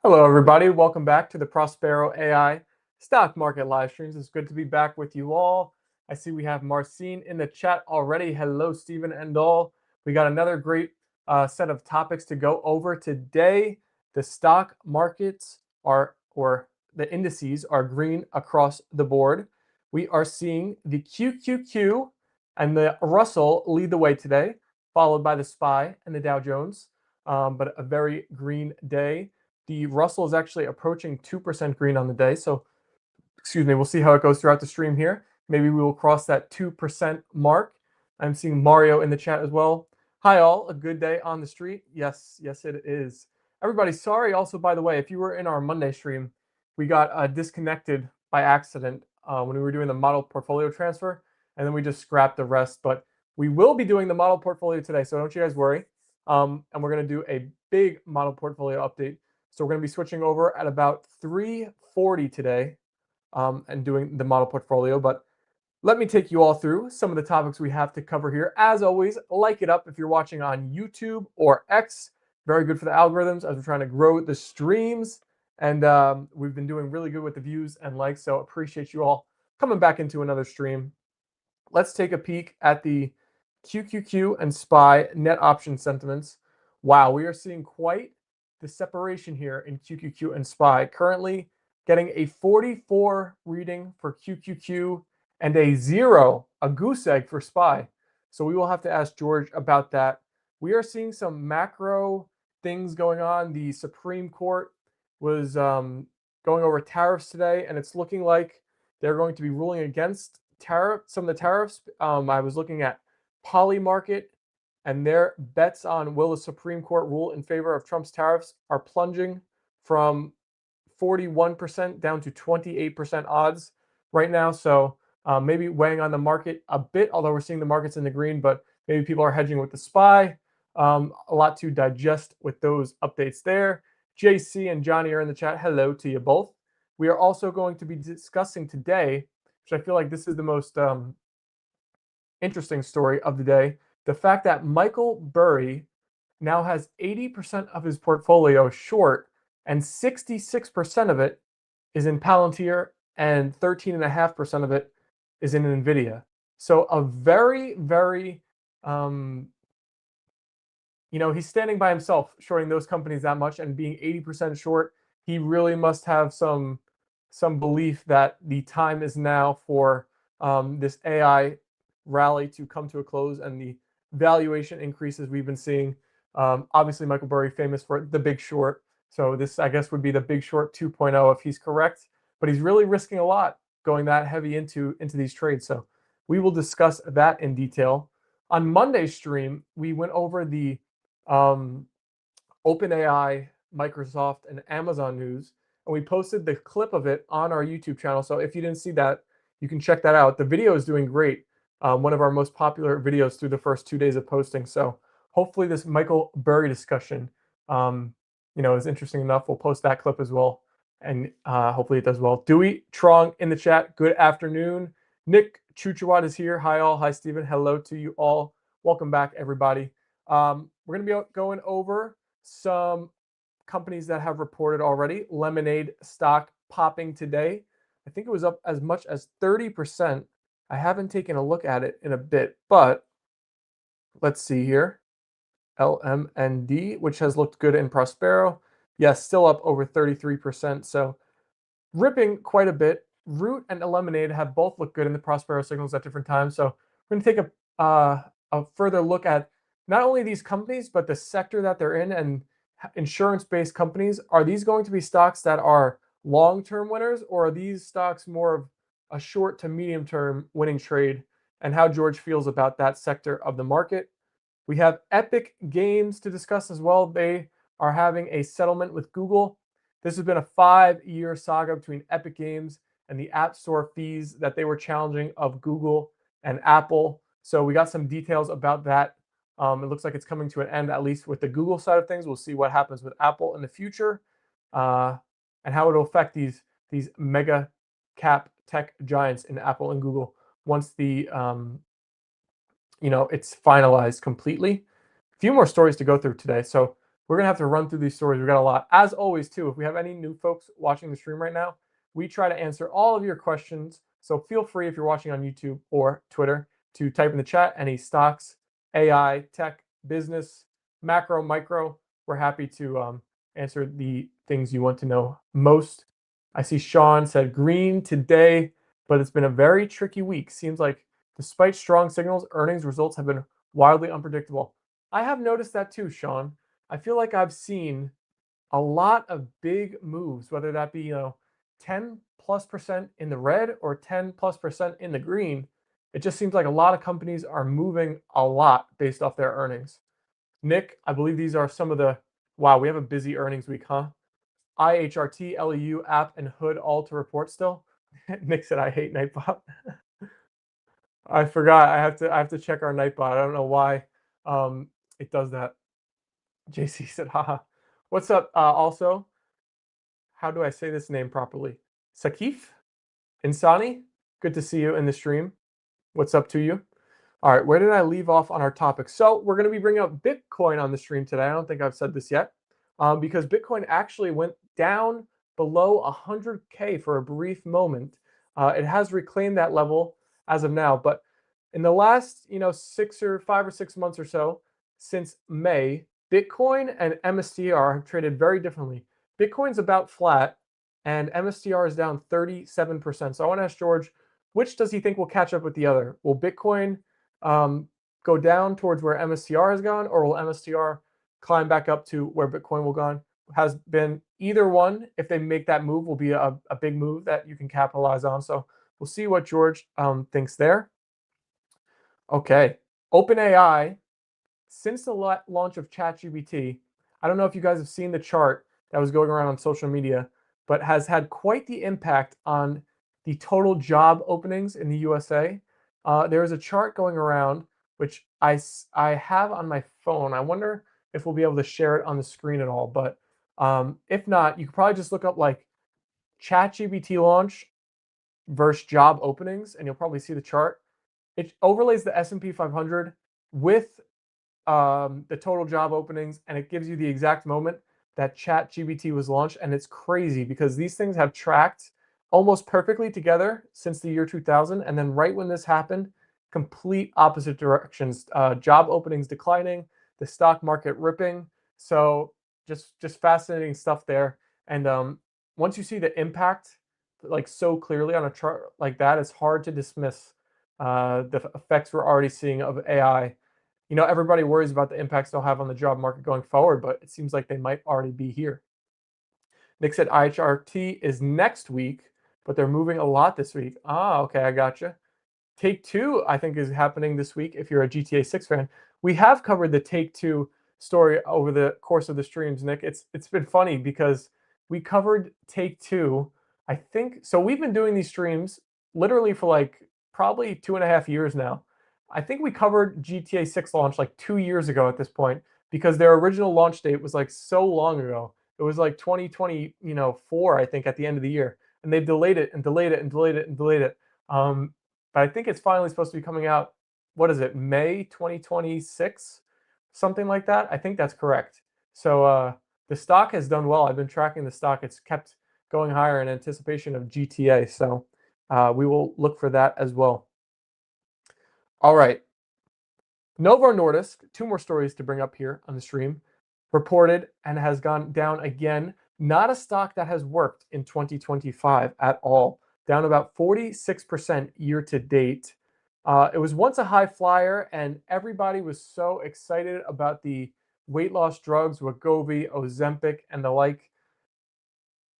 Hello, everybody. Welcome back to the Prospero.ai stock market live streams. It's good to be back with you all. I see we have Marcine in the chat already. Hello, Stephen and all. We got another great set of topics to go over today. The stock markets or the indices are green across the board. We are seeing the QQQ and the Russell lead the way today, followed by the SPY and the Dow Jones. But a very green day. The Russell is actually approaching 2% green on the day. So, excuse me, we'll see how it goes throughout the stream here. Maybe we will cross that 2% mark. I'm seeing Mario in the chat as well. Hi, all. A good day on the street. Yes, it is. Everybody, sorry also, by the way, if you were in our Monday stream, we got disconnected by accident when we were doing the model portfolio transfer, and then we just scrapped the rest. But we will be doing the model portfolio today, so don't you guys worry. And we're going to do a big model portfolio update. So we're going to be switching over at about 3:40 today and doing the model portfolio. But let me take you all through some of the topics we have to cover here. As always, like it up if you're watching on YouTube or X. Very good for the algorithms as we're trying to grow the streams. And we've been doing really good with the views and likes. So appreciate you all coming back into another stream. Let's take a peek at the QQQ and SPY net option sentiments. Wow, we are seeing quite the separation here in QQQ and SPY. Currently getting a 44 reading for QQQ and a 0, a goose egg for SPY. So we will have to ask George about that. We are seeing some macro things going on. The Supreme Court was going over tariffs today, and it's looking like they're going to be ruling against some of the tariffs. I was looking at Polymarket, and their bets on will the Supreme Court rule in favor of Trump's tariffs are plunging from 41% down to 28% odds right now. So maybe weighing on the market a bit, although we're seeing the markets in the green, but maybe people are hedging with the SPY. A lot to digest with those updates there. JC and Johnny are in the chat. Hello to you both. We are also going to be discussing today, which I feel like this is the most interesting story of the day, the fact that Michael Burry now has 80% of his portfolio short and 66% of it is in Palantir and 13.5% of it is in NVIDIA. So a very, very, he's standing by himself, shorting those companies that much and being 80% short. He really must have some belief that the time is now for this AI rally to come to a close and the valuation increases we've been seeing. Obviously, Michael Burry famous for the Big Short. So this, I guess, would be the Big Short 2.0 if he's correct. But he's really risking a lot going that heavy into these trades. So we will discuss that in detail. On Monday's stream, we went over the OpenAI, Microsoft, and Amazon news, and we posted the clip of it on our YouTube channel. So if you didn't see that, you can check that out. The video is doing great. One of our most popular videos through the first 2 days of posting. So hopefully this Michael Burry discussion, is interesting enough. We'll post that clip as well, and hopefully it does well. Dewey Trong in the chat. Good afternoon. Nick Chuchuat is here. Hi all. Hi Stephen. Hello to you all. Welcome back, everybody. We're going to be going over some companies that have reported already. Lemonade stock popping today. I think it was up as much as 30%. I haven't taken a look at it in a bit, but let's see here. LMND, which has looked good in Prospero. Yes, still up over 33%. So ripping quite a bit. Root and Lemonade have both looked good in the Prospero signals at different times. So we're going to take a further look at not only these companies, but the sector that they're in and insurance-based companies. Are these going to be stocks that are long-term winners, or are these stocks more of a short to medium-term winning trade, and how George feels about that sector of the market? We have Epic Games to discuss as well. They are having a settlement with Google. This has been a 5-year saga between Epic Games and the App Store fees that they were challenging of Google and Apple. So we got some details about that. It looks like it's coming to an end, at least with the Google side of things. We'll see what happens with Apple in the future, and how it'll affect these mega cap tech giants in Apple and Google once the it's finalized completely. A few more stories to go through today. So we're gonna have to run through these stories. We got a lot. As always, too, if we have any new folks watching the stream right now, we try to answer all of your questions. So feel free if you're watching on YouTube or Twitter to type in the chat any stocks, AI, tech, business, macro, micro. We're happy to answer the things you want to know most. I see Sean said green today, but it's been a very tricky week. Seems like despite strong signals, earnings results have been wildly unpredictable. I have noticed that too, Sean. I feel like I've seen a lot of big moves, whether that be, 10 plus percent in the red or 10 plus percent in the green. It just seems like a lot of companies are moving a lot based off their earnings. Nick, I believe these are some of the, wow, we have a busy earnings week, huh? IHRT, LEU, App, and Hood all to report still. Nick said, I hate Nightbot. I forgot. I have to check our Nightbot. I don't know why it does that. JC said, haha. What's up? Also, how do I say this name properly? Sakif Insani, good to see you in the stream. What's up to you? All right, where did I leave off on our topic? So we're going to be bringing up Bitcoin on the stream today. I don't think I've said this yet, because Bitcoin actually went down below 100K for a brief moment. It has reclaimed that level as of now, but in the last 5 or 6 months or so, since May, Bitcoin and MSTR have traded very differently. Bitcoin's about flat, and MSTR is down 37%. So I want to ask George, which does he think will catch up with the other? Will Bitcoin go down towards where MSTR has gone, or will MSTR climb back up to where Bitcoin will gone? Has been either one. If they make that move, will be a big move that you can capitalize on. So we'll see what George thinks there. Okay, OpenAI, since the launch of ChatGPT, I don't know if you guys have seen the chart that was going around on social media, but has had quite the impact on the total job openings in the USA. There is a chart going around, which I have on my phone. I wonder if we'll be able to share it on the screen at all. But if not, you could probably just look up like ChatGPT launch versus job openings, and you'll probably see the chart. It overlays the S&P 500 with the total job openings, and it gives you the exact moment that ChatGPT was launched. And it's crazy because these things have tracked almost perfectly together since the year 2000. And then right when this happened, complete opposite directions. Job openings declining, the stock market ripping. So just fascinating stuff there. And once you see the impact like so clearly on a chart like that, it's hard to dismiss the effects we're already seeing of AI. Everybody worries about the impacts they'll have on the job market going forward, but it seems like they might already be here. Nick said IHRT is next week, but they're moving a lot this week. Okay, I gotcha. Take-Two, I think, is happening this week if you're a GTA 6 fan. We have covered the Take-Two story over the course of the streams, Nick. It's been funny because we covered Take-Two, I think. So we've been doing these streams literally for like probably 2.5 years now. I think we covered GTA 6 launch like 2 years ago at this point because their original launch date was like so long ago. It was like 2024, I think, at the end of the year. And they've delayed it and delayed it and delayed it and delayed it. But I think it's finally supposed to be coming out, what is it, May 2026? Something like that. I think that's correct. So the stock has done well. I've been tracking the stock. It's kept going higher in anticipation of GTA. So we will look for that as well. All right. Novo Nordisk, 2 more stories to bring up here on the stream, reported and has gone down again. Not a stock that has worked in 2025 at all. Down about 46% year to date. It was once a high flyer, and everybody was so excited about the weight loss drugs, Wegovy, Ozempic, and the like.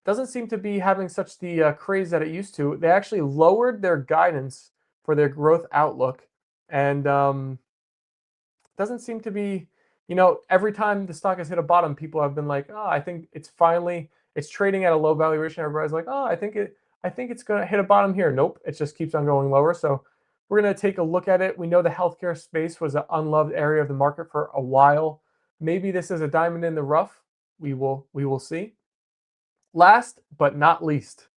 Doesn't seem to be having such the craze that it used to. They actually lowered their guidance for their growth outlook, and doesn't seem to be, every time the stock has hit a bottom, people have been like, I think it's trading at a low valuation. Everybody's like, I think it's going to hit a bottom here. Nope, it just keeps on going lower. So we're going to take a look at it. We know the healthcare space was an unloved area of the market for a while. Maybe this is a diamond in the rough. We will see. Last but not least,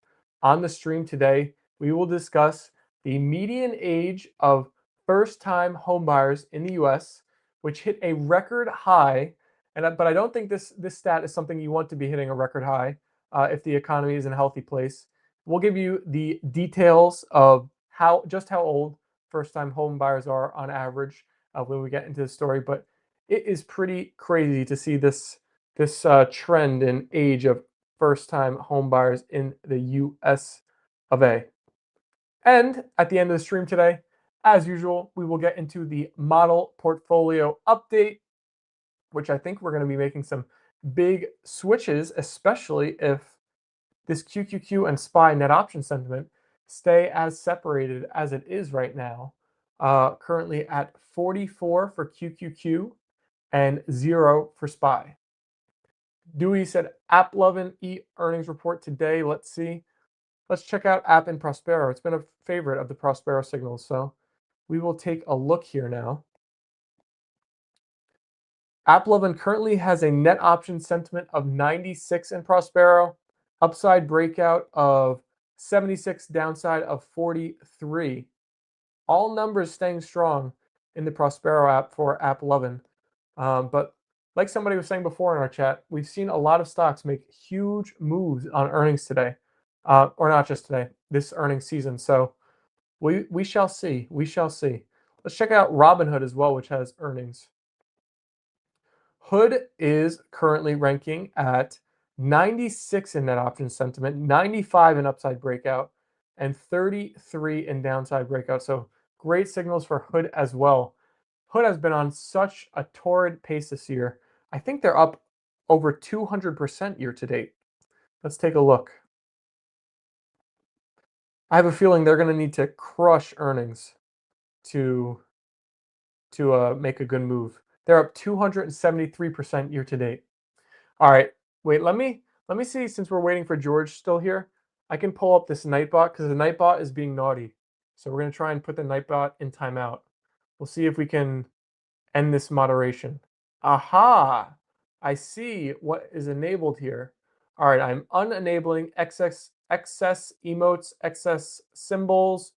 on the stream today, we will discuss the median age of first-time homebuyers in the US, which hit a record high, But I don't think this stat is something you want to be hitting a record high if the economy is in a healthy place. We'll give you the details of how old first-time home buyers are on average when we get into the story. But it is pretty crazy to see this trend in age of first-time home buyers in the U.S. of A. And at the end of the stream today, as usual, we will get into the model portfolio update, which I think we're going to be making some big switches, especially if this QQQ and SPY net option sentiment stay as separated as it is right now, currently at 44 for QQQ and 0 for SPY. Dewey said AppLovin earnings report today. Let's see. Let's check out App and Prospero. It's been a favorite of the Prospero signals, so we will take a look here now. AppLovin currently has a net option sentiment of 96 in Prospero, upside breakout of 76, downside of 43. All numbers staying strong in the Prospero app for AppLovin. But like somebody was saying before in our chat, we've seen a lot of stocks make huge moves on earnings today, or not just today, this earnings season. So we shall see. We shall see. Let's check out Robinhood as well, which has earnings. Hood is currently ranking at 96 in net option sentiment, 95 in upside breakout, and 33 in downside breakout. So great signals for Hood as well. Hood has been on such a torrid pace this year. I think they're up over 200% year to date. Let's take a look. I have a feeling they're going to need to crush earnings to make a good move. They're up 273% year to date. All right, wait, let me see, since we're waiting for George still here, I can pull up this Nightbot because the Nightbot is being naughty. So we're going to try and put the Nightbot in timeout. We'll see if we can end this moderation. Aha! I see what is enabled here. All right, I'm unenabling excess emotes, excess symbols,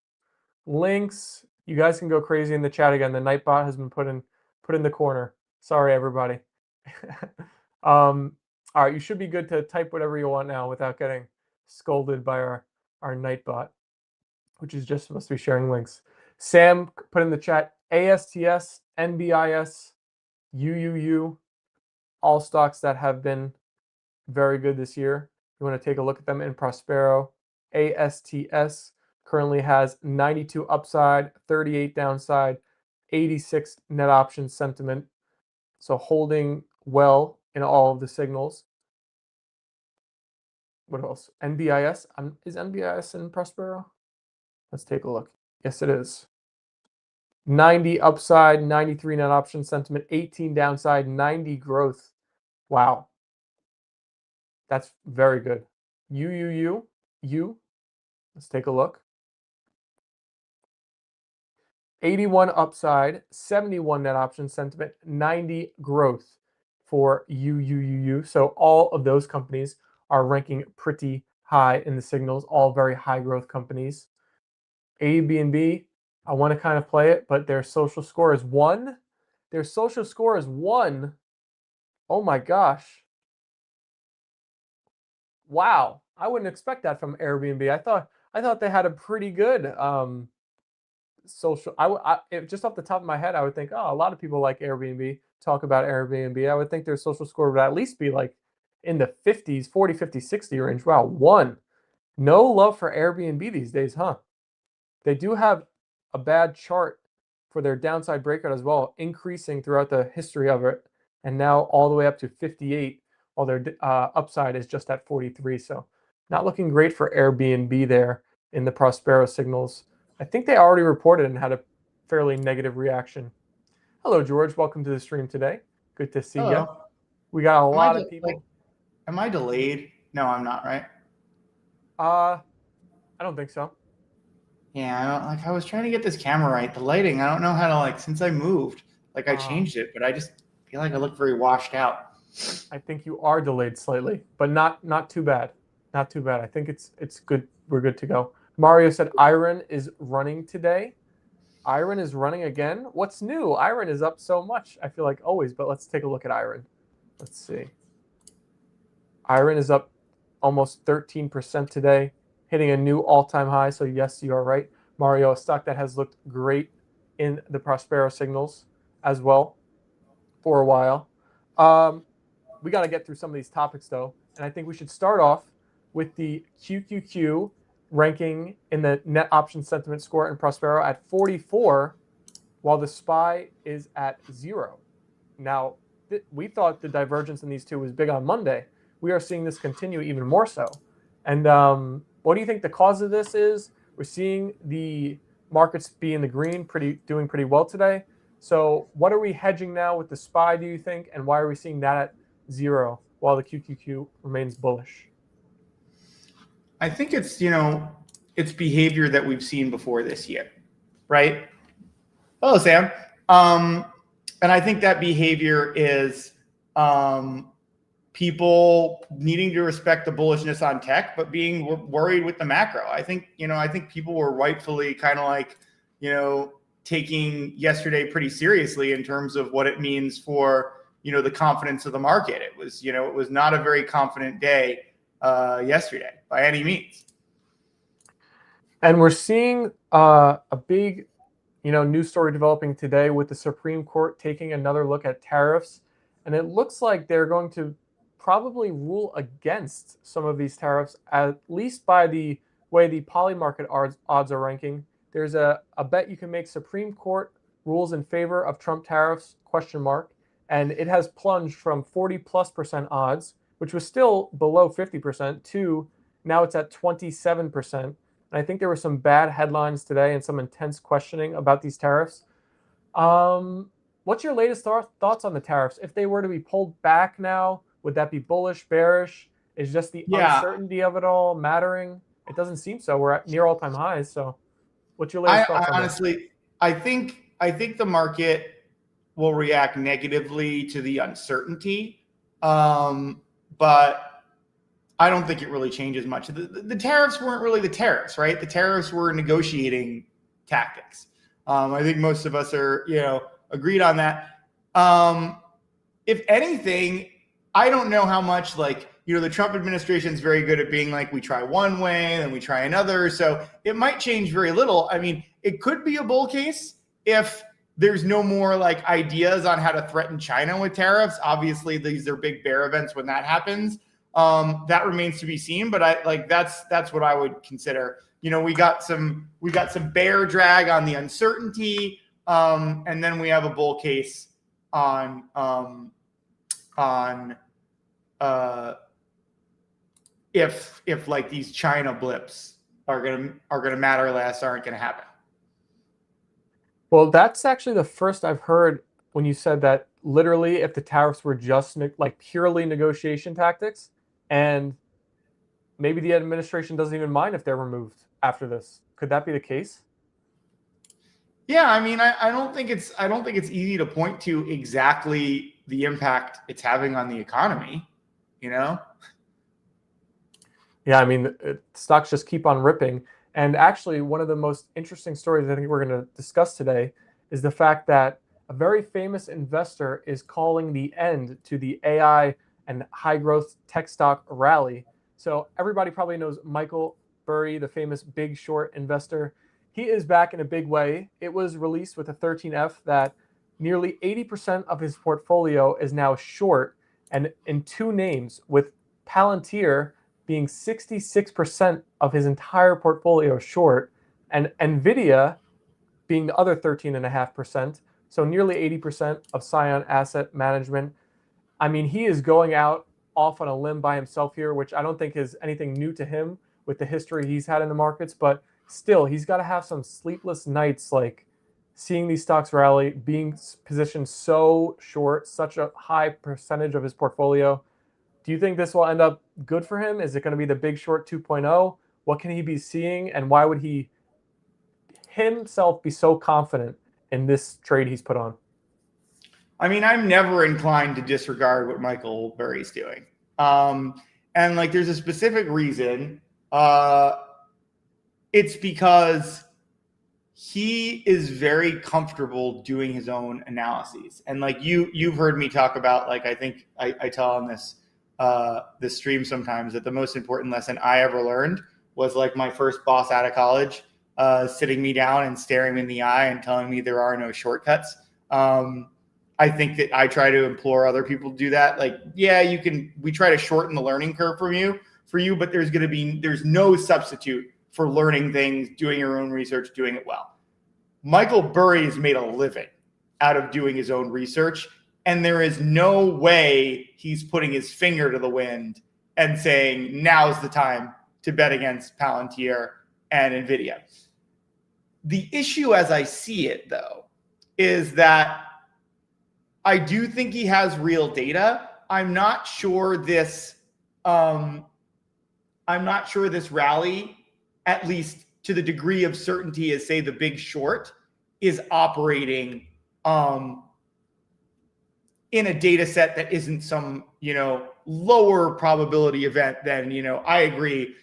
links. You guys can go crazy in the chat again. The Nightbot has been put in the corner. Sorry, everybody. All right, you should be good to type whatever you want now without getting scolded by our Nightbot, which is just supposed to be sharing links. Sam put in the chat ASTS, NBIS, UUU, all stocks that have been very good this year. You want to take a look at them in Prospero. ASTS currently has 92 upside, 38 downside, 86 net option sentiment. So holding well in all of the signals. What else? NBIS. Is NBIS in Prospero? Let's take a look. Yes, it is. 90 upside, 93 net option sentiment, 18 downside, 90 growth. Wow. That's very good. U. Let's take a look. 81 upside, 71 net option sentiment, 90 growth for UUUU. So all of those companies are ranking pretty high in the signals, all very high growth companies. Airbnb, I want to kind of play it, but their social score is 1. Their social score is 1. Oh my gosh. Wow. I wouldn't expect that from Airbnb. I thought they had a pretty good social. Just off the top of my head, I would think, oh, a lot of people like Airbnb, talk about Airbnb. I would think their social score would at least be like in the 50s, 40, 50, 60 range. Wow, 1. No love for Airbnb these days, huh? They do have a bad chart for their downside breakout as well, increasing throughout the history of it, and now all the way up to 58, while their upside is just at 43. So not looking great for Airbnb there in the Prospero signals. I think they already reported and had a fairly negative reaction. Hello, George. Welcome to the stream today. Good to see you. Hello. We got a lot of people. Am I delayed? No, I'm not, right? I don't think so. Yeah, I was trying to get this camera right. The lighting, I don't know how to since I moved, I changed it, but I just feel like I look very washed out. I think you are delayed slightly, but not too bad. Not too bad. I think it's good. We're good to go. Mario said Iron is running today. Iron is running again. What's new? Iron is up so much. I feel like always, but let's take a look at Iron. Let's see. Iron is up almost 13% today, hitting a new all-time high. So yes, you are right, Mario, a stock that has looked great in the Prospero signals as well for a while. We got to get through some of these topics though, and I think we should start off with the QQQ ranking in the net option sentiment score in Prospero at 44, while the SPY is at 0. Now, we thought the divergence in these two was big on Monday. We are seeing this continue even more so. And what do you think the cause of this is? We're seeing the markets be in the green, doing pretty well today. So what are we hedging now with the SPY, do you think? And why are we seeing that at 0 while the QQQ remains bullish? I think it's, it's behavior that we've seen before this year, right? Hello, Sam. And I think that behavior is people needing to respect the bullishness on tech, but being worried with the macro. I think people were rightfully kind of like, taking yesterday pretty seriously in terms of what it means for, the confidence of the market. It was not a very confident day yesterday by any means. And we're seeing a big news story developing today with the Supreme Court taking another look at tariffs. And it looks like they're going to probably rule against some of these tariffs, at least by the way the poly market odds are ranking. There's a bet you can make Supreme Court rules in favor of Trump tariffs, ? And it has plunged from 40+% odds, which was still below 50%, to now it's at 27%. And I think there were some bad headlines today and some intense questioning about these tariffs. What's your latest thoughts on the tariffs? If they were to be pulled back now, would that be bullish, bearish? Is just the uncertainty of it all mattering? It doesn't seem so. We're at near all-time highs. So what's your latest thoughts on honestly, that? I think the market will react negatively to the uncertainty. But I don't think it really changes much. The tariffs weren't really the tariffs, right? The tariffs were negotiating tactics. I think most of us are, agreed on that. If anything, I don't know how much the Trump administration is very good at being like, we try one way, then we try another. So it might change very little. I mean, it could be a bull case if there's no more ideas on how to threaten China with tariffs. Obviously, these are big bear events when that happens. That remains to be seen, but that's what I would consider. We got some bear drag on the uncertainty, and then we have a bull case on if these China blips are gonna matter less, aren't gonna happen. Well, that's actually the first I've heard when you said that literally if the tariffs were just purely negotiation tactics, and maybe the administration doesn't even mind if they're removed after this. Could that be the case? Yeah, I mean, I don't think it's easy to point to exactly the impact it's having on the economy, Yeah, I mean, stocks just keep on ripping. And actually, one of the most interesting stories I think we're going to discuss today is the fact that a very famous investor is calling the end to the AI and high growth tech stock rally. So everybody probably knows Michael Burry, the famous Big Short investor. He is back in a big way. It was released with a 13F that nearly 80% of his portfolio is now short, and in two names, with Palantir being 66% of his entire portfolio short, and Nvidia being the other 13.5%. So nearly 80% of Scion Asset Management. I mean, he is going out off on a limb by himself here, which I don't think is anything new to him with the history he's had in the markets. But still, he's got to have some sleepless nights, seeing these stocks rally, being positioned so short, such a high percentage of his portfolio. Do you think this will end up good for him? Is it going to be the Big Short 2.0? What can he be seeing, and why would he himself be so confident in this trade he's put on? I mean, I'm never inclined to disregard what Michael Burry's doing. And there's a specific reason. It's because he is very comfortable doing his own analyses. And like you've heard me talk about, like, I think I tell on this stream sometimes that the most important lesson I ever learned was like my first boss out of college sitting me down and staring me in the eye and telling me there are no shortcuts. I think that I try to implore other people to do that. Like, yeah, we try to shorten the learning curve for you, but there's no substitute for learning things, doing your own research, doing it well. Michael Burry has made a living out of doing his own research, and there is no way he's putting his finger to the wind and saying, now's the time to bet against Palantir and NVIDIA. The issue as I see it, though, is that I do think he has real data. I'm not sure this rally, at least to the degree of certainty as, say, the Big Short, is operating in a data set that isn't some, lower probability event than, I agree.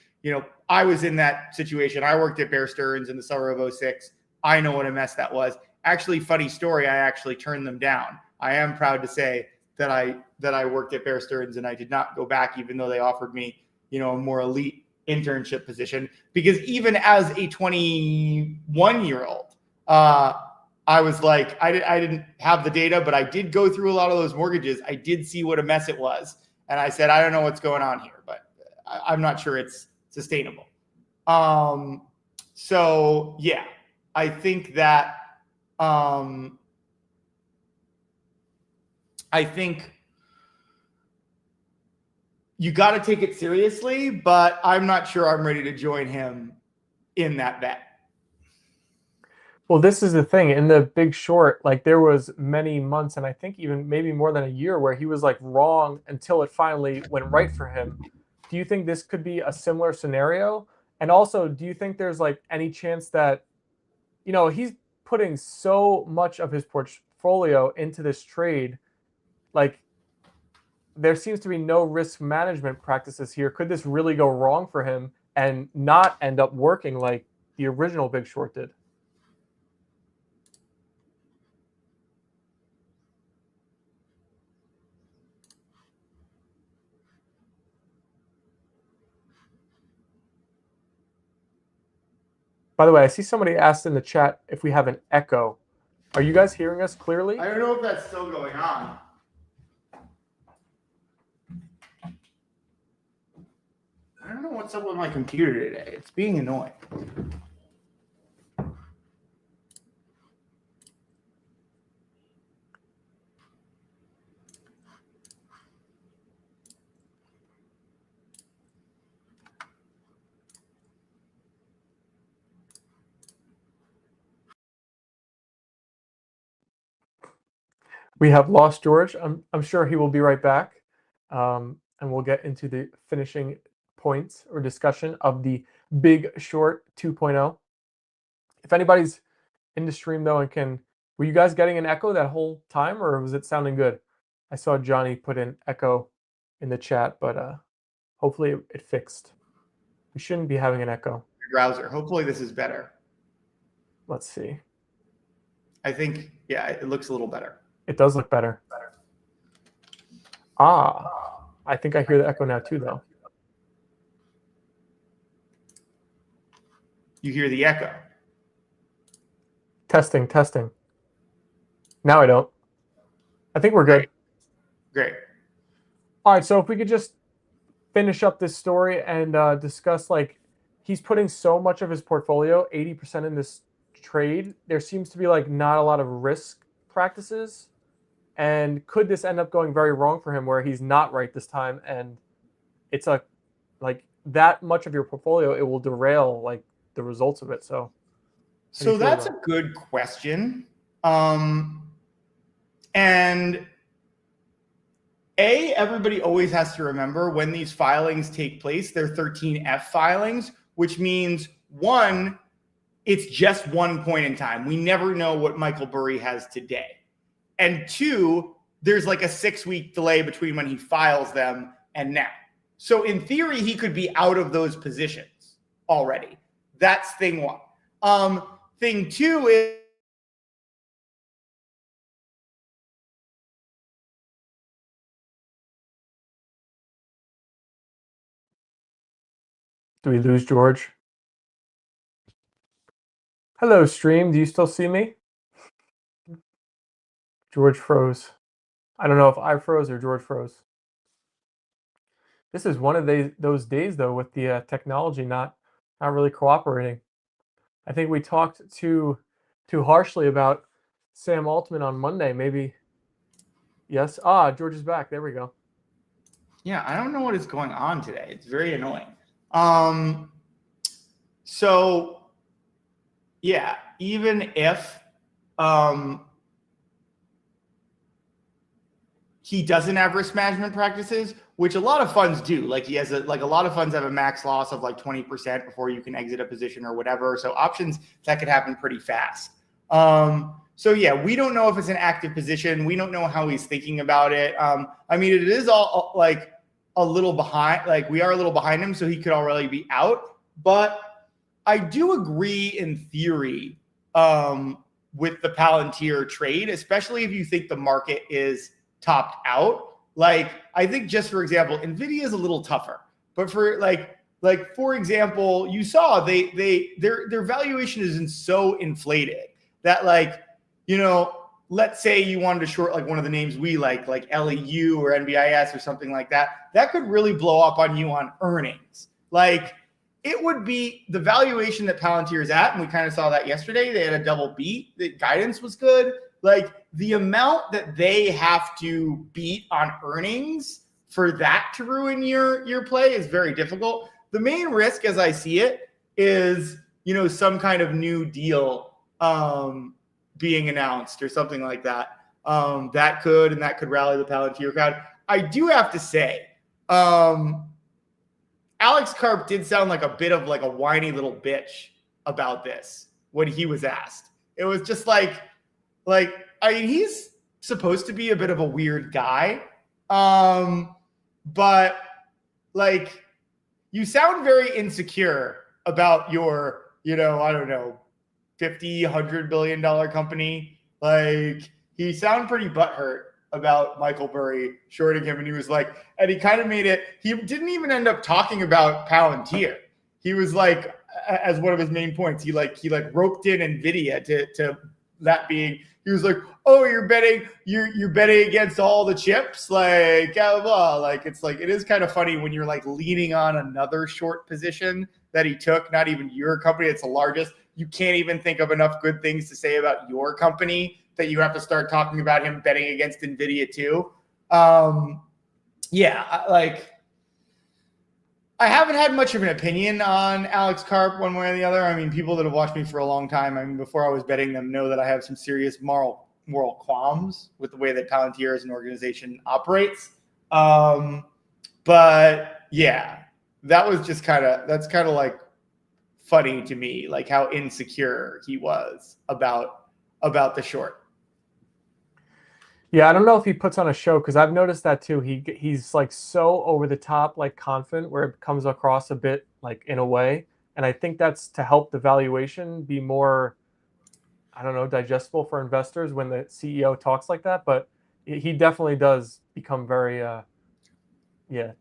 I was in that situation. I worked at Bear Stearns in the summer of 2006. I know what a mess that was. Actually, funny story, I actually turned them down. I am proud to say that I worked at Bear Stearns and I did not go back, even though they offered me, a more elite internship position, because even as a 21-year-old, I was like, I didn't have the data, but I did go through a lot of those mortgages. I did see what a mess it was. And I said, I don't know what's going on here, but I'm not sure it's sustainable. So yeah, I think that, I think you got to take it seriously, but I'm not sure I'm ready to join him in that bet. Well, this is the thing. In the Big Short, like, there was many months, and I think even maybe more than a year, where he was like wrong until it finally went right for him. Do you think this could be a similar scenario? And also, do you think there's like any chance that, he's putting so much of his portfolio into this trade, like, there seems to be no risk management practices here. Could this really go wrong for him and not end up working like the original Big Short did? By the way, I see somebody asked in the chat if we have an echo. Are you guys hearing us clearly? I don't know if that's still going on. I don't know what's up with my computer today. It's being annoying. We have lost George. I'm sure he will be right back. And we'll get into the finishing points or discussion of the Big Short 2.0. If anybody's in the stream though and were you guys getting an echo that whole time, or was it sounding good? I saw Johnny put in echo in the chat, but hopefully it fixed. We shouldn't be having an echo. Browser. Hopefully this is better. Let's see. I think, yeah, it looks a little better. It does look better. I think I hear the echo now too, though. You hear the echo. Testing. Now I don't. I think we're good. Great. All right, so if we could just finish up this story and discuss, like, he's putting so much of his portfolio, 80% in this trade. There seems to be like not a lot of risk practices. And could this end up going very wrong for him where he's not right this time and it's like that much of your portfolio, it will derail like the results of it. So that's a good question. And everybody always has to remember when these filings take place, they're 13F filings, which means one, it's just one point in time. We never know what Michael Burry has today. And two, there's like a 6-week delay between when he files them and now. So in theory, he could be out of those positions already. That's thing one. thing too is Do we lose George? Hello, stream. Do you still see me? George froze. I don't know if I froze or George froze. This is one of those days, though, with the technology not really cooperating. I think we talked too harshly about Sam Altman on Monday. Maybe yes. George is back. There we go. Yeah, I don't know what is going on today. It's very annoying. So yeah, even if he doesn't have risk management practices, which a lot of funds do. Like he has a lot of funds have a max loss of like 20% before you can exit a position or whatever. So options, that could happen pretty fast. So yeah, we don't know if it's an active position. We don't know how he's thinking about it. I mean, it is all like a little behind, like we are a little behind him, so he could already be out. But I do agree in theory with the Palantir trade, especially if you think the market is topped out. Like I think just for example, Nvidia is a little tougher, but for for example, you saw their valuation isn't so inflated that let's say you wanted to short like one of the names we like LEU or NBIS or something like that, that could really blow up on you on earnings. Like it would be the valuation that Palantir is at, and we kind of saw that yesterday. They had a double beat. The guidance was good. Like the amount that they have to beat on earnings for that to ruin your play is very difficult. The main risk, as I see it, is some kind of new deal being announced or something like that. That could rally the Palantir crowd. I do have to say, Alex Karp did sound like a bit of like a whiny little bitch about this when he was asked. It was just like I mean, he's supposed to be a bit of a weird guy, but like you sound very insecure about your, I don't know, $50-100 billion company. Like he sounded pretty butthurt about Michael Burry shorting him, and he was like, and he kind of made it. He didn't even end up talking about Palantir. He was like, as one of his main points, he roped in Nvidia to that being. He was like, oh, you're betting against all the chips, like blah, blah. Like it's like it is kind of funny when you're like leaning on another short position that he took, not even your company. It's the largest. You can't even think of enough good things to say about your company that you have to start talking about him betting against Nvidia too. I haven't had much of an opinion on Alex Karp one way or the other. I mean, people that have watched me for a long time, I mean, before I was betting them, know that I have some serious moral qualms with the way that Palantir as an organization operates. But yeah, that's kind of like funny to me, like how insecure he was about the short. Yeah, I don't know if he puts on a show because I've noticed that too. He's like so over the top, like confident, where it comes across a bit like in a way, and I think that's to help the valuation be more, I don't know, digestible for investors when the CEO talks like that. But he definitely does become very, yeah.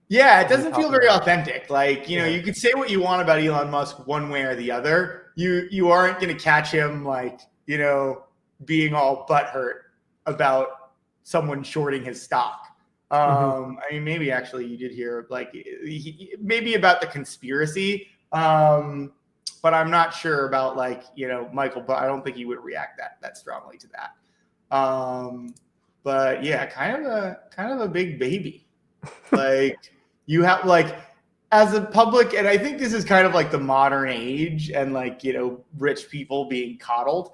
Yeah, it doesn't feel very authentic. Like, Yeah. you could say what you want about Elon Musk one way or the other. You aren't going to catch him like, being all butthurt about someone shorting his stock. I mean, maybe actually you did hear like maybe about the conspiracy, but I'm not sure about like Michael. But I don't think he would react that strongly to that. But yeah, kind of a big baby. Like you have like as a public, and I think this is kind of like the modern age and like rich people being coddled.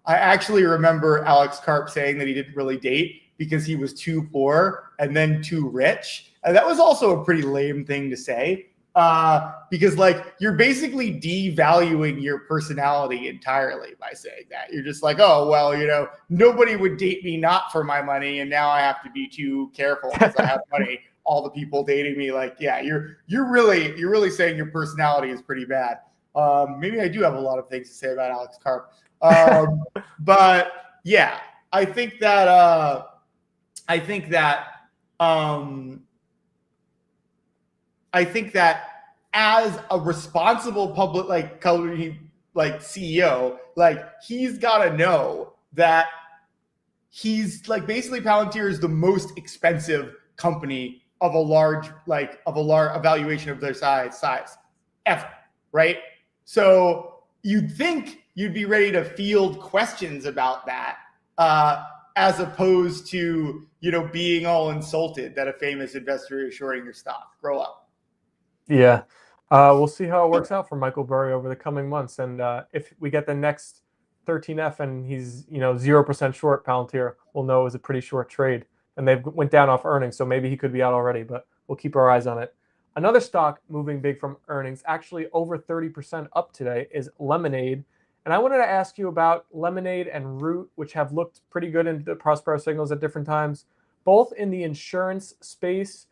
I actually remember Alex Karp saying that he didn't really date because he was too poor and then too rich. And that was also a pretty lame thing to say because like you're basically devaluing your personality entirely by saying that. You're just like, oh, well, nobody would date me not for my money. And now I have to be too careful because I have money. All the people dating me, like, yeah, you're really saying your personality is pretty bad. Maybe I do have a lot of things to say about Alex Karp. But yeah, I think that as a responsible public company CEO, he's got to know that he's basically Palantir is the most expensive company of a large evaluation of their size ever, right? So you'd think you'd be ready to field questions about that, as opposed to being all insulted that a famous investor is shorting your stock. Grow up. Yeah. We'll see how it works out for Michael Burry over the coming months. And if we get the next 13F and he's 0% short Palantir, we'll know it was a pretty short trade. And they went down off earnings, so maybe he could be out already, but we'll keep our eyes on it. Another stock moving big from earnings, actually over 30% up today, is Lemonade. And I wanted to ask you about Lemonade and Root, which have looked pretty good in the Prospero signals at different times, both in the insurance space.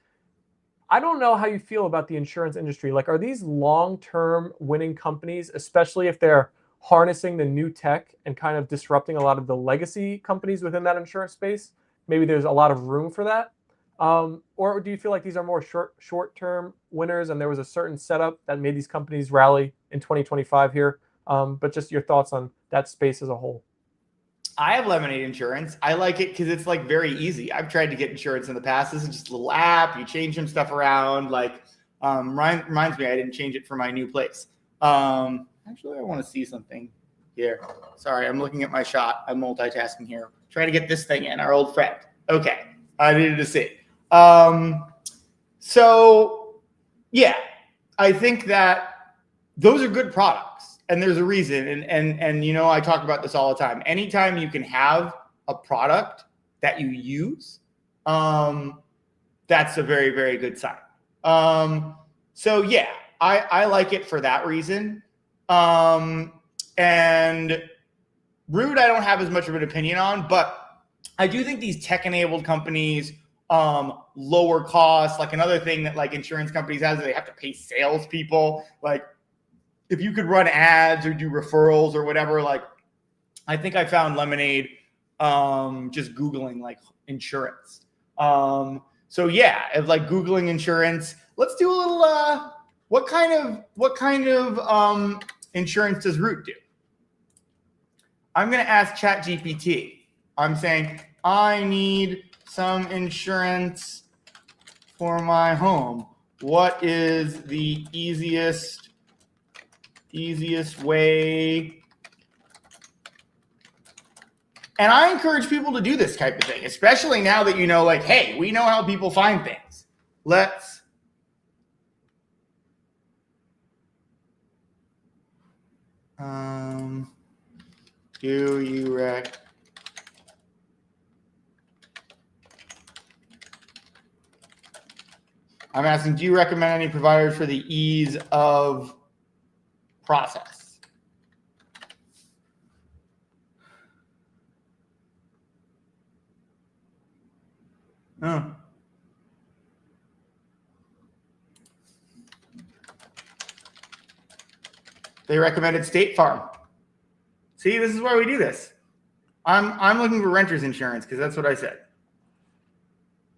I don't know how you feel about the insurance industry. Are these long-term winning companies, especially if they're harnessing the new tech and kind of disrupting a lot of the legacy companies within that insurance space? Maybe there's a lot of room for that. Or do you feel like these are more short-term winners and there was a certain setup that made these companies rally in 2025 here? But just your thoughts on that space as a whole. I have Lemonade Insurance. I like it because it's very easy. I've tried to get insurance in the past. This is just a little app. You change some stuff around. Reminds me, I didn't change it for my new place. Actually, I want to see something here. Sorry, I'm looking at my shot. I'm multitasking here. Trying to get this thing in, our old friend. Okay, I needed to see. So yeah, I think that those are good products. And there's a reason, and I talk about this all the time. Anytime you can have a product that you use, that's a very, very good sign. So yeah, I like it for that reason. And Root, I don't have as much of an opinion on, but I do think these tech-enabled companies, lower costs, another thing that insurance companies have, is they have to pay salespeople. If you could run ads or do referrals or whatever, I think I found Lemonade just Googling insurance. So yeah, if Googling insurance, let's do a little what kind of insurance does Root do? I'm gonna ask ChatGPT. I'm saying I need some insurance for my home. What is the easiest way? And I encourage people to do this type of thing, especially now that hey, we know how people find things. Let's do you I'm asking, do you recommend any providers for the ease of process? Oh. They recommended State Farm. See, this is why we do this. I'm looking for renter's insurance because that's what I said.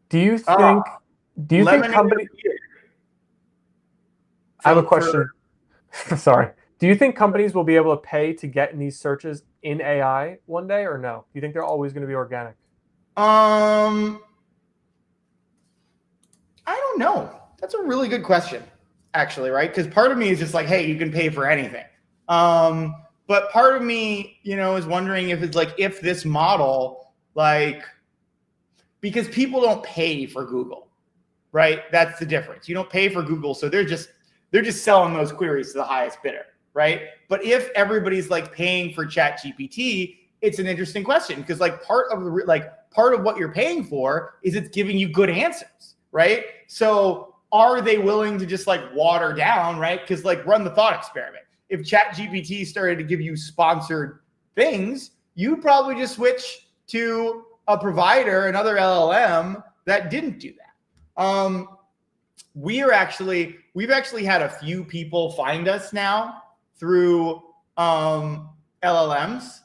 Do you think companies? I have a question. Sorry. Do you think companies will be able to pay to get in these searches in AI one day, or no? Do you think they're always going to be organic? I don't know. That's a really good question, actually, right? Because part of me is just hey, you can pay for anything. But part of me, is wondering if it's if this model, because people don't pay for Google, right? That's the difference. You don't pay for Google, so they're just selling those queries to the highest bidder, right? But if everybody's paying for ChatGPT, it's an interesting question because part of what you're paying for is it's giving you good answers, right? So are they willing to just water down, right? Because run the thought experiment. If ChatGPT started to give you sponsored things, you'd probably just switch to a provider, another LLM that didn't do that. We've actually had a few people find us now through LLMs,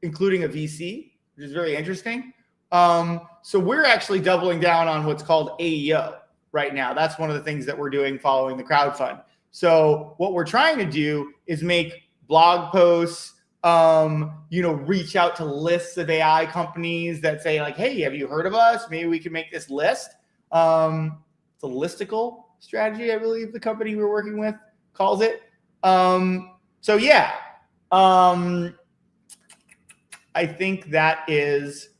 including a VC, which is very interesting. So we're actually doubling down on what's called AEO right now. That's one of the things that we're doing following the crowdfund. So what we're trying to do is make blog posts, reach out to lists of AI companies that say like, hey, have you heard of us? Maybe we can make this list. It's a listicle strategy, I believe the company we're working with calls it. So yeah, I think that is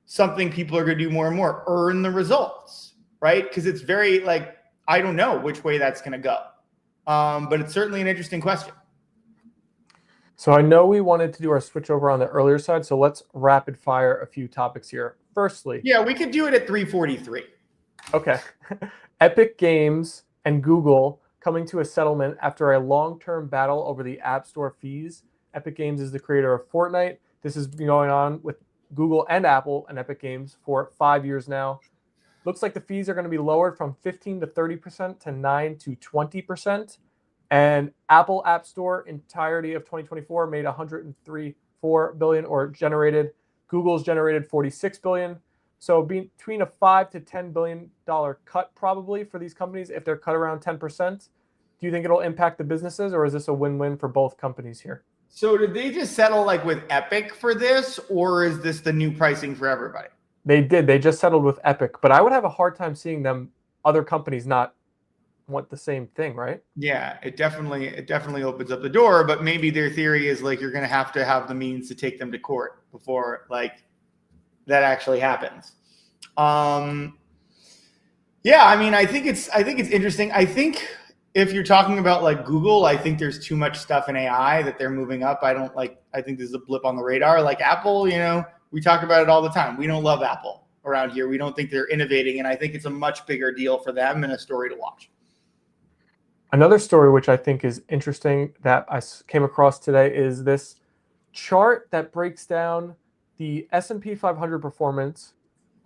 something people are going to do more and more, earn the results, right? Because it's very like, I don't know which way that's going to go. But it's certainly an interesting question. So I know we wanted to do our switch over on the earlier side, so let's rapid fire a few topics here. Firstly, yeah, we could do it at 3:43. Okay. Epic Games and Google coming to a settlement after a long-term battle over the App Store fees. Epic Games is the creator of Fortnite. This has been going on with Google and Apple and Epic Games for 5 years now. Looks like the fees are going to be lowered from 15 to 30% to 9 to 20%. And Apple App Store entirety of 2024 made 103.4 billion, or generated. Google's generated 46 billion. So between a $5 to $10 billion cut probably for these companies if they're cut around 10%. Do you think it'll impact the businesses, or is this a win-win for both companies here? So did they just settle like with Epic for this, or is this the new pricing for everybody? They did. They just settled with Epic, but I would have a hard time seeing other companies not want the same thing, right? Yeah, it definitely opens up the door, but maybe their theory is like you're going to have the means to take them to court before like that actually happens. Yeah, I mean, I think it's interesting. I think if you're talking about like Google, I think there's too much stuff in AI that they're moving up. I think this is a blip on the radar. Like Apple, we talk about it all the time. We don't love Apple around here. We don't think they're innovating, and I think it's a much bigger deal for them and a story to watch. Another story which I think is interesting that I came across today is this chart that breaks down the S&P 500 performance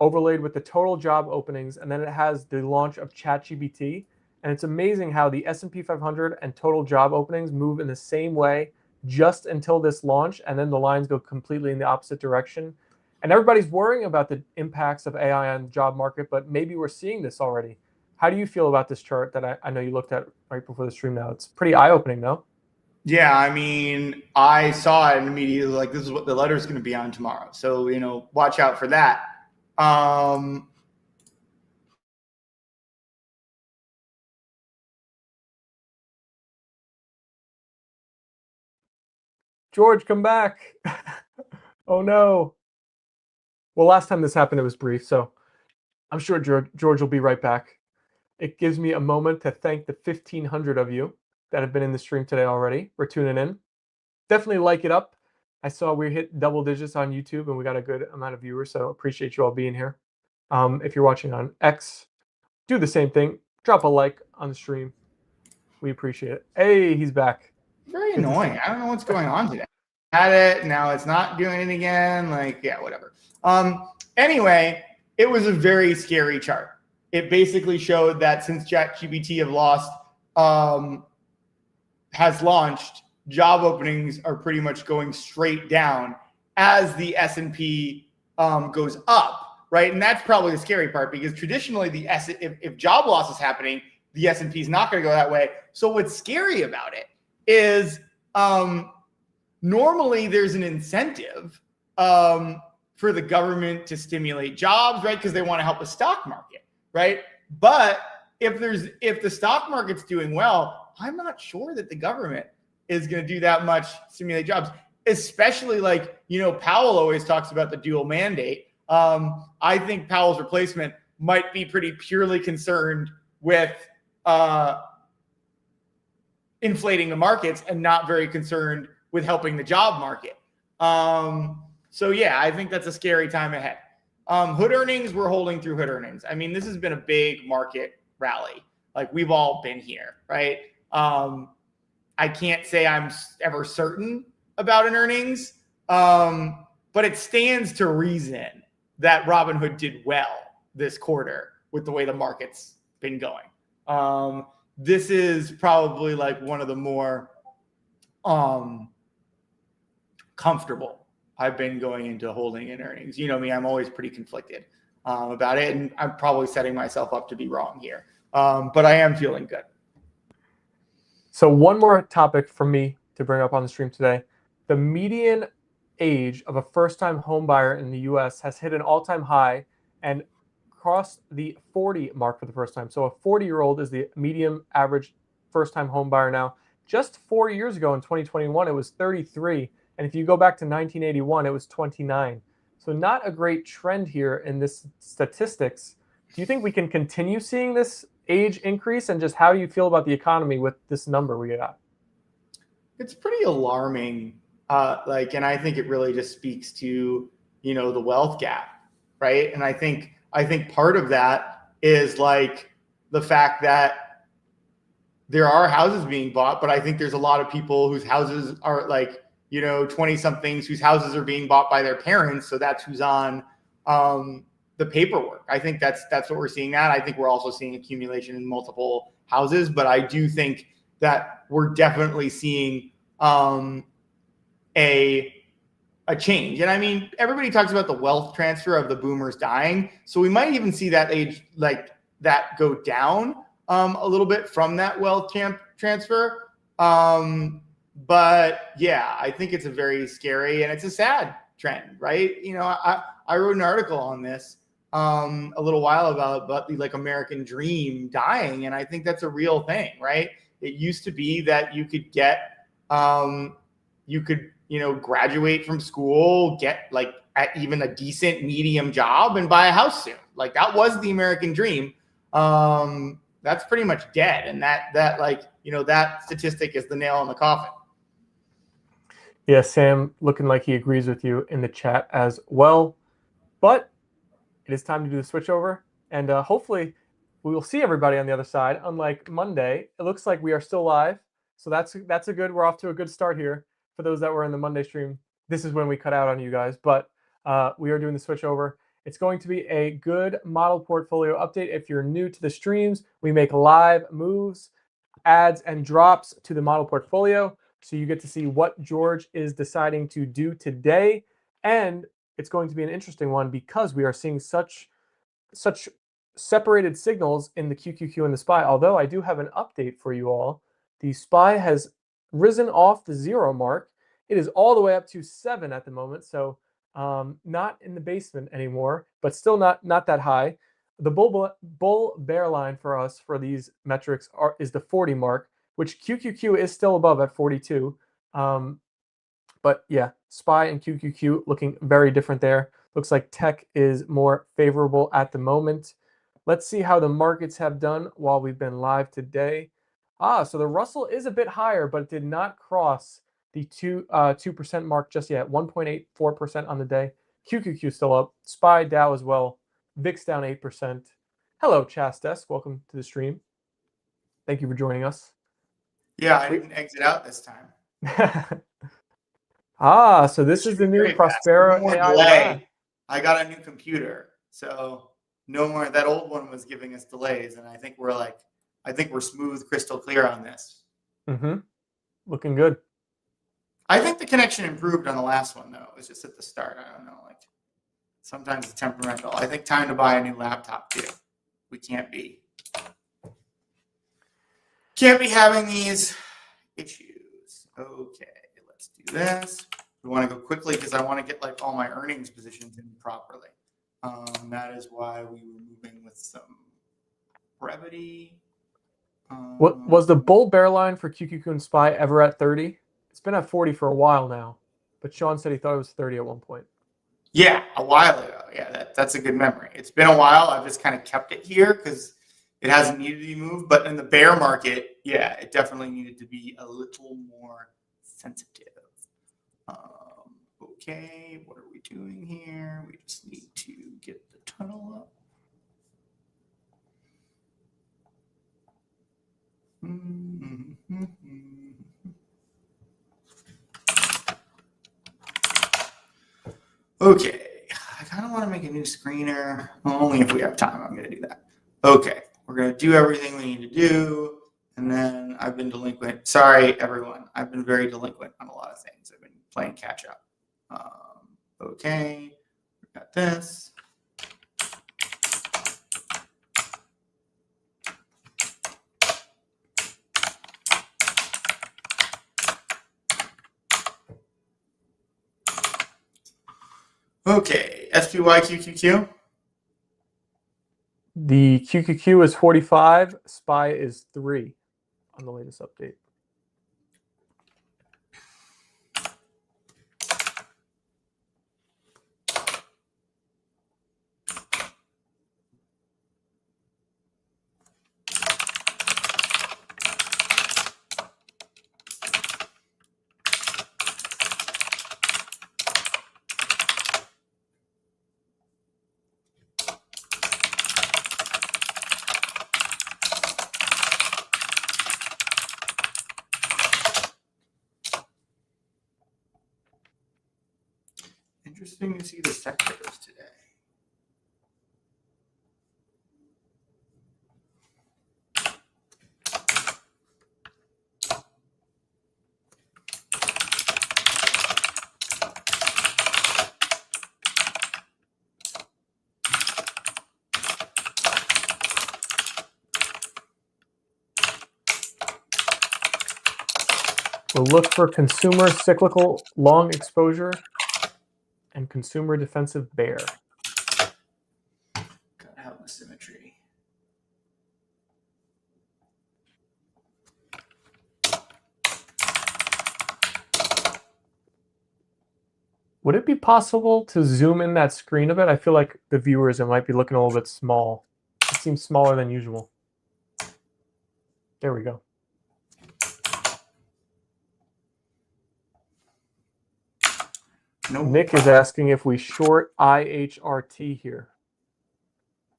overlaid with the total job openings, and then it has the launch of ChatGPT. And it's amazing how the S&P 500 and total job openings move in the same way just until this launch, and then the lines go completely in the opposite direction. And everybody's worrying about the impacts of AI on the job market, but maybe we're seeing this already. How do you feel about this chart that I know you looked at right before the stream now? It's pretty eye-opening, no? Yeah, I mean, I saw it and immediately like, this is what the letter's going to be on tomorrow. So, watch out for that. George, come back. Oh, no. Well, last time this happened, it was brief, so I'm sure George will be right back. It gives me a moment to thank the 1,500 of you that have been in the stream today already for tuning in. Definitely like it up. I saw we hit double digits on YouTube and we got a good amount of viewers, so appreciate you all being here. If you're watching on X, do the same thing. Drop a like on the stream. We appreciate it. Hey, he's back. Very annoying. I don't know what's going on today. Had it, now it's not doing it again. Like, yeah, whatever. Anyway, it was a very scary chart. It basically showed that since ChatGPT has launched, job openings are pretty much going straight down as the S&P goes up, right? And that's probably the scary part, because traditionally if job loss is happening, the S&P is not going to go that way. So what's scary about it is normally there's an incentive for the government to stimulate jobs, right? Because they want to help the stock market, right? But if the stock market's doing well, I'm not sure that the government is going to do that much to stimulate jobs, especially like, Powell always talks about the dual mandate. I think Powell's replacement might be pretty purely concerned with inflating the markets and not very concerned with helping the job market. So yeah, I think that's a scary time ahead. Hood earnings, we're holding through hood earnings. I mean, this has been a big market rally. Like, we've all been here, right? I can't say I'm ever certain about an earnings, but it stands to reason that Robinhood did well this quarter with the way the market's been going. this is probably like one of the more comfortable I've been going into holding in earnings. You know me, I'm always pretty conflicted about it, and I'm probably setting myself up to be wrong here. But I am feeling good. So one more topic for me to bring up on the stream today. The median age of a first-time home buyer in the US has hit an all-time high and crossed the 40 mark for the first time. So a 40-year-old is the median average first-time home buyer now. Just 4 years ago in 2021, it was 33. And if you go back to 1981, it was 29. So not a great trend here in this statistics. Do you think we can continue seeing this age increase, and just how do you feel about the economy with this number we got? It's pretty alarming. And I think it really just speaks to, the wealth gap, right? And I think part of that is like the fact that there are houses being bought, but I think there's a lot of people whose houses are like, 20 somethings whose houses are being bought by their parents. So that's who's on the paperwork. I think that's what we're seeing now. I think we're also seeing accumulation in multiple houses, but I do think that we're definitely seeing a change. And I mean, everybody talks about the wealth transfer of the boomers dying. So we might even see that age like that go down a little bit from that wealth transfer. But yeah, I think it's a very scary and it's a sad trend, right? I wrote an article on this a little while about the like American dream dying. And I think that's a real thing, right? It used to be that you could get, graduate from school, get like even a decent medium job and buy a house soon. Like that was the American dream. That's pretty much dead. And that statistic is the nail in the coffin. Yeah, Sam looking like he agrees with you in the chat as well. But it is time to do the switch over, and hopefully we will see everybody on the other side. Unlike Monday, it looks like we are still live. So that's a good, we're off to a good start here. For those that were in the Monday stream, this is when we cut out on you guys, but we are doing the switch over. It's going to be a good model portfolio update. If you're new to the streams, we make live moves, adds, and drops to the model portfolio. So you get to see what George is deciding to do today. And it's going to be an interesting one because we are seeing such separated signals in the QQQ and the SPY. Although I do have an update for you all. The SPY has risen off the 0 mark. It is all the way up to 7 at the moment. So not in the basement anymore, but still not that high. The bull bear line for us for these metrics is the 40 mark, which QQQ is still above at 42. But yeah, SPY and QQQ looking very different there. Looks like tech is more favorable at the moment. Let's see how the markets have done while we've been live today. So the Russell is a bit higher, but it did not cross the 2% mark just yet. 1.84% on the day. QQQ still up. SPY, Dow as well. VIX down 8%. Hello, Chastes. Welcome to the stream. Thank you for joining us. Yeah, I didn't exit out this time. So this is the new Prospero.ai lab. I got a new computer, so no more. That old one was giving us delays, and I think we're smooth, crystal clear on this. Looking good. I think the connection improved on the last one, though. It was just at the start. I don't know. Like sometimes it's temperamental. I think time to buy a new laptop too. We can't be having these issues. Okay, let's do this. We want to go quickly because I want to get like all my earnings positions in properly. That is why we were moving with some brevity. What was the bull bear line for QQQ and SPY ever at 30? It's been at 40 for a while now, but Sean said he thought it was 30 at one point. Yeah, a while ago. Yeah, that's a good memory. It's been a while. I've just kind of kept it here because it hasn't needed to be moved. But in the bear market, yeah, it definitely needed to be a little more sensitive. Okay, what are we doing here? We just need to get the tunnel up. Okay, I kind of want to make a new screener. Only if we have time, I'm going to do that. Okay, we're going to do everything we need to do. And then I've been delinquent. Sorry, everyone. I've been very delinquent on a lot of things. I've been playing catch up. Okay, we got this. Okay, SPY QQQ. The QQQ is 45, SPY is 3 on the latest update. Interesting to see the sectors today. We'll look for consumer cyclical long exposure and consumer defensive bear. Gotta have the symmetry. Would it be possible to zoom in that screen a bit? I feel like the viewers, it might be looking a little bit small. It seems smaller than usual. There we go. No Nick problem. is asking if we short IHRT here.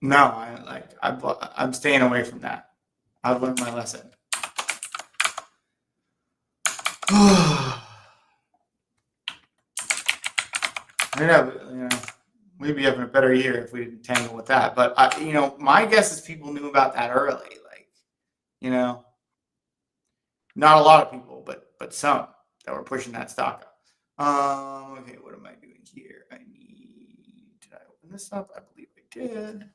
No, I'm staying away from that. I've learned my lesson. Maybe having a better year if we didn't tangle with that. But my guess is people knew about that early. Not a lot of people, but some that were pushing that stock up. Okay, what am I doing here? Did I open this up? I believe I did.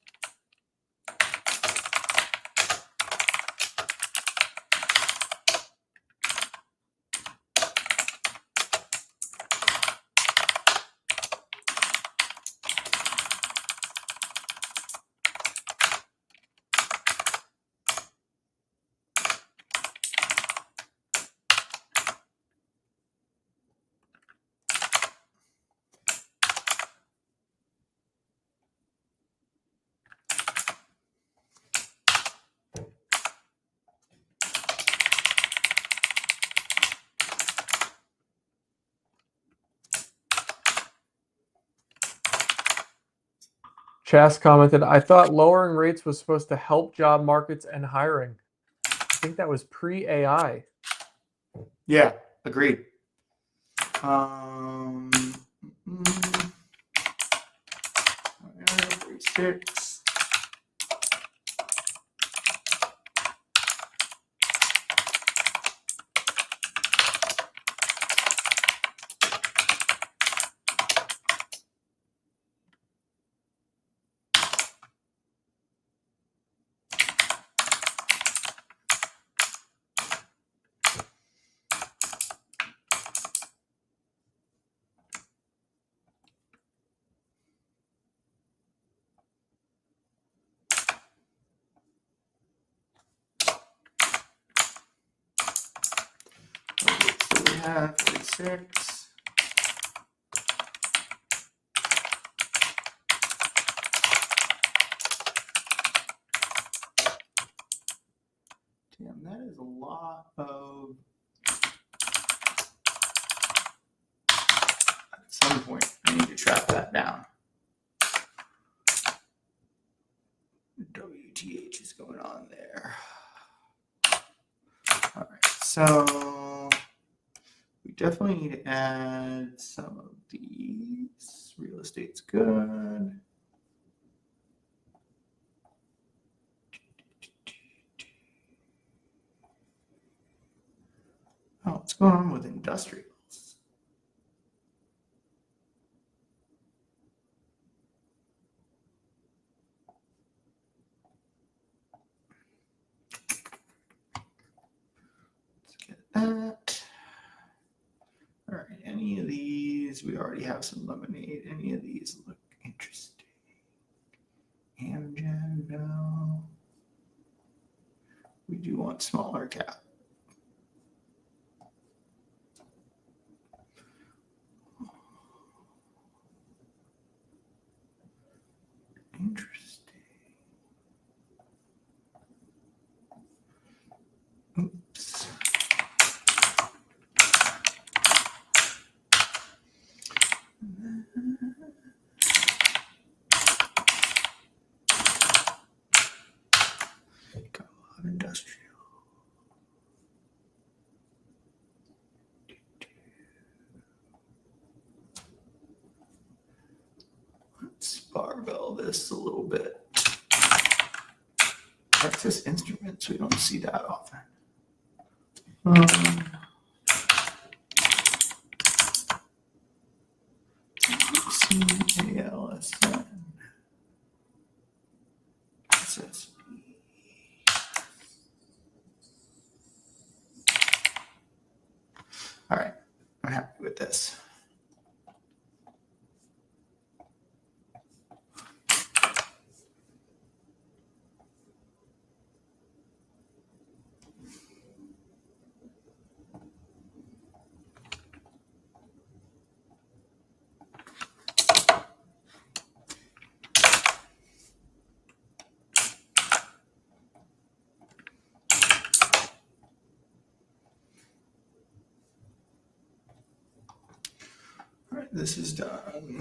Chas commented, I thought lowering rates was supposed to help job markets and hiring. I think that was pre-AI. Yeah, agreed. 36. So we have 36. Damn, that is a lot of. At some point, I need to track that down. WTH is going on there. All right, so we definitely need to add some of these. Real estate's good. What's going on with industrials? Let's get that. All right, any of these, we already have some lemonade. Any of these look interesting? Amgen, no. We do want smaller cap. Interesting. Oops. Got a lot of industrial. Let's barbell this a little bit. Texas Instruments, we don't see that often. CALSN. SSB. All right, I'm happy with this. All right, this is done.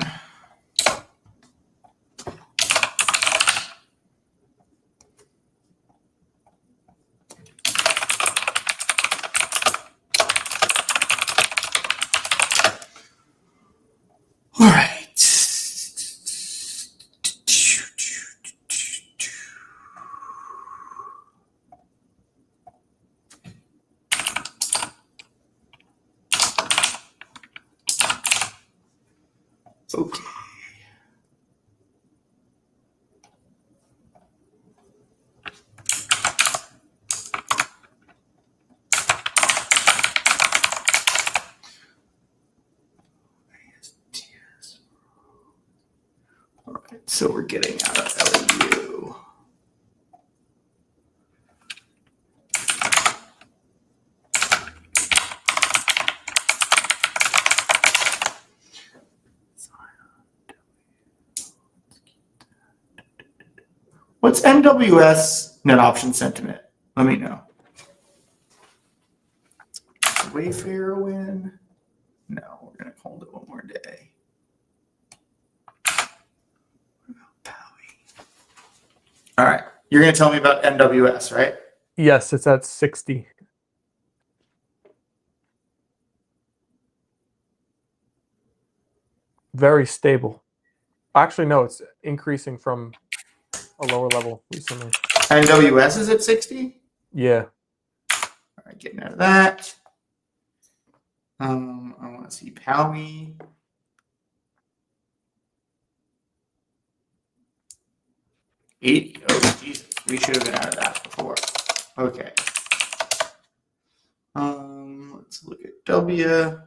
All right. Okay. All right, so we're getting out of LU. What's NWS net option sentiment? Let me know. Wayfair win? No, we're going to hold it one more day. What about Powie? All right, you're going to tell me about NWS, right? Yes, it's at 60. Very stable. Actually, no, it's increasing from a lower level recently. NWS is at 60? Yeah. All right, getting out of that. I want to see Powie. $80. Oh, Jesus. We should have been out of that before. Okay. Let's look at W.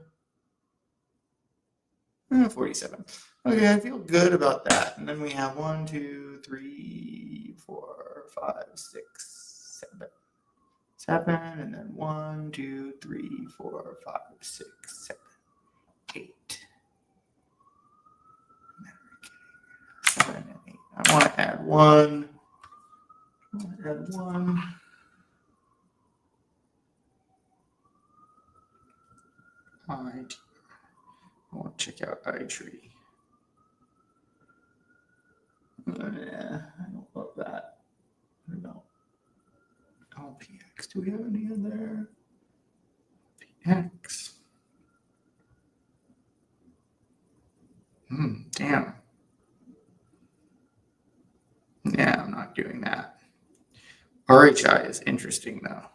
47. Okay, I feel good about that. And then we have 1, 2, 3, 4, 5, 6, 7. 7, and then 1, 2, 3, 4, 5, 6, 7, 8. And then we're getting 7 and 8. I want to add 1. All right. I want to check out iTree. Yeah, I don't love that. What about LPX? Do we have any in there? PX. Damn. Yeah, I'm not doing that. RHI is interesting though.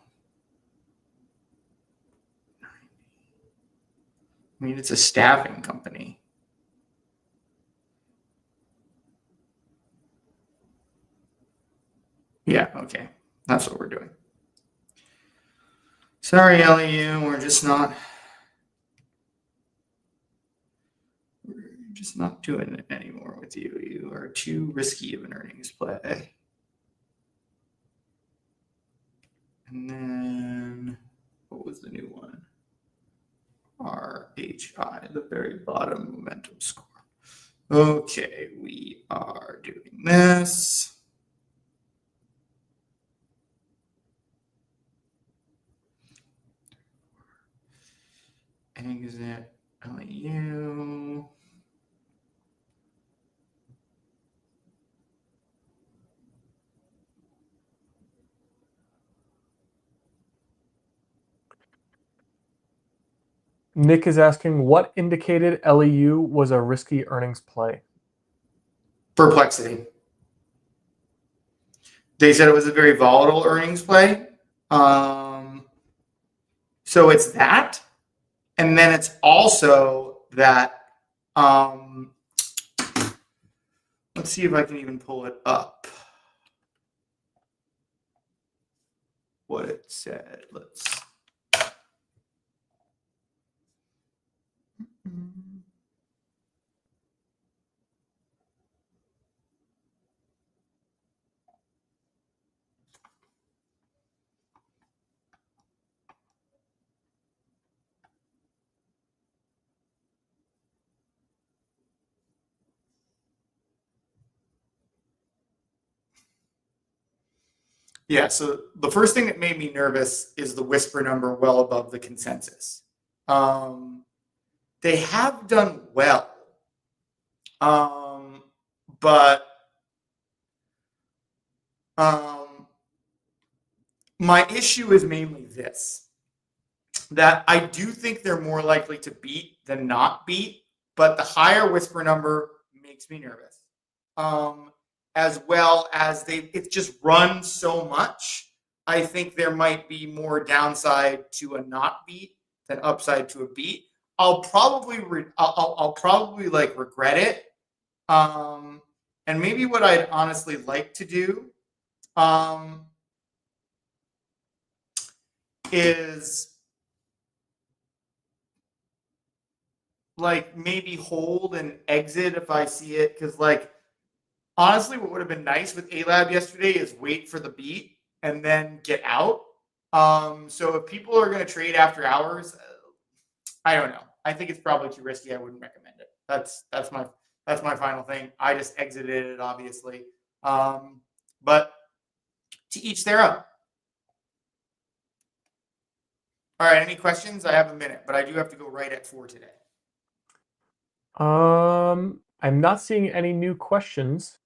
I mean, it's a staffing company. Yeah, okay. That's what we're doing. Sorry, LEU, we're just not doing it anymore with you. You are too risky of an earnings play. And then what was the new one? RHI, the very bottom momentum score. Okay, we are doing this. Exit LEU. Nick is asking, what indicated LEU was a risky earnings play? Perplexity. They said it was a very volatile earnings play. So it's that. And then it's also that, let's see if I can even pull it up. What it said. Let's. Yeah, so the first thing that made me nervous is the whisper number well above the consensus. They have done well, but my issue is mainly this, that I do think they're more likely to beat than not beat, but the higher whisper number makes me nervous. As well as it's just run so much. I think there might be more downside to a not beat than upside to a beat. I'll probably like regret it. And maybe what I'd honestly like to do is like maybe hold and exit if I see it, because like honestly, what would have been nice with A-Lab yesterday is wait for the beat and then get out. So if people are going to trade after hours, I don't know. I think it's probably too risky. I wouldn't recommend it. That's my final thing. I just exited it, obviously. But to each their own. All right. Any questions? I have a minute, but I do have to go right at 4 today. I'm not seeing any new questions.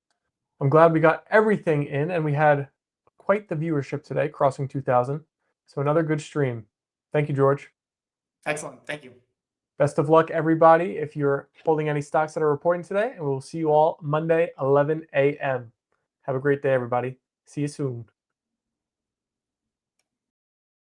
I'm glad we got everything in, and we had quite the viewership today, crossing 2,000. So another good stream. Thank you, George. Excellent. Thank you. Best of luck, everybody, if you're holding any stocks that are reporting today, and we'll see you all Monday, 11 a.m. Have a great day, everybody. See you soon.